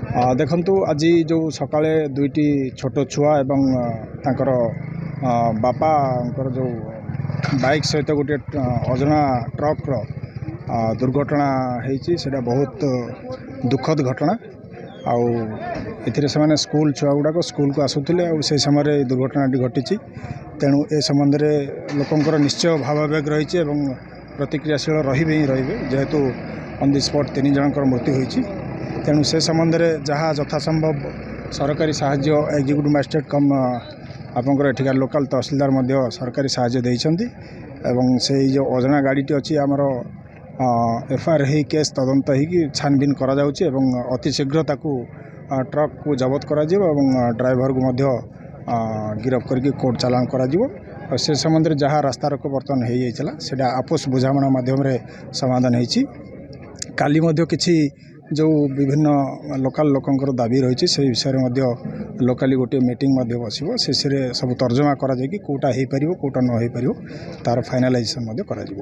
ଦେଖନ୍ତୁ ଆଜି ଯେଉଁ ସକାଳେ ଦୁଇଟି ଛୋଟ ଛୁଆ ଏବଂ ତାଙ୍କର ବାପାଙ୍କର ଯେଉଁ ବାଇକ୍ ସହିତ ଗୋଟିଏ ଅଜଣା ଟ୍ରକ୍ର ଦୁର୍ଘଟଣା ହେଇଛି ସେଇଟା ବହୁତ ଦୁଃଖଦ ଘଟଣା। ଆଉ ଏଥିରେ ସେମାନେ ସ୍କୁଲ ଛୁଆ ଗୁଡ଼ାକ ସ୍କୁଲକୁ ଆସୁଥିଲେ ଆଉ ସେହି ସମୟରେ ଏହି ଦୁର୍ଘଟଣାଟି ଘଟିଛି। ତେଣୁ ଏ ସମ୍ବନ୍ଧରେ ଲୋକଙ୍କର ନିଶ୍ଚୟ ଭାବାବେଗ ରହିଛି ଏବଂ ପ୍ରତିକ୍ରିୟାଶୀଳ ରହିବେ ହିଁ ରହିବେ, ଯେହେତୁ ଅନ୍ ଦି ସ୍ପଟ୍ 3 ଜଣଙ୍କର ମୃତ୍ୟୁ ହୋଇଛି। ତେଣୁ ସେ ସମ୍ବନ୍ଧରେ ଯାହା ଯଥାସମ୍ଭବ ସରକାରୀ ସାହାଯ୍ୟ ଏକ୍ଜିକ୍ୟୁଟିଭ୍ ମାଜିଷ୍ଟ୍ରେଟ୍ କମ୍ ଆପଣଙ୍କର ଏଠିକାର ଲୋକାଲ୍ ତହସିଲଦାର ମଧ୍ୟ ସରକାରୀ ସାହାଯ୍ୟ ଦେଇଛନ୍ତି ଏବଂ ସେଇ ଯେଉଁ ଅଜଣା ଗାଡ଼ିଟି ଅଛି ଆମର ଏଫଆଇଆର୍ ହେଇ କେସ୍ ତଦନ୍ତ ହେଇକି ଛାନବିନ୍ କରାଯାଉଛି ଏବଂ ଅତି ଶୀଘ୍ର ତାକୁ ଟ୍ରକ୍କୁ ଜବତ କରାଯିବ ଏବଂ ଡ୍ରାଇଭରକୁ ମଧ୍ୟ ଗିରଫ କରିକି କୋର୍ଟ ଚାଲାଣ କରାଯିବ। ଆଉ ସେ ସମ୍ବନ୍ଧରେ ଯାହା ରାସ୍ତାରୋକ ବର୍ତ୍ତମାନ ହେଇଯାଇଥିଲା ସେଇଟା ଆପୋଷ ବୁଝାମଣା ମାଧ୍ୟମରେ ସମାଧାନ ହେଇଛି। କାଲି ମଧ୍ୟ କିଛି ଯେଉଁ ବିଭିନ୍ନ ଲୋକାଲ୍ ଲୋକଙ୍କର ଦାବି ରହିଛି ସେହି ବିଷୟରେ ମଧ୍ୟ ଲୋକାଲି ଗୋଟିଏ ମିଟିଂ ମଧ୍ୟ ବସିବ। ଶେଷରେ ସବୁ ତର୍ଜମା କରାଯାଇକି କେଉଁଟା ହେଇପାରିବ କେଉଁଟା ନ ହେଇପାରିବ ତା'ର ଫାଇନାଲାଇଜେସନ୍ ମଧ୍ୟ କରାଯିବ।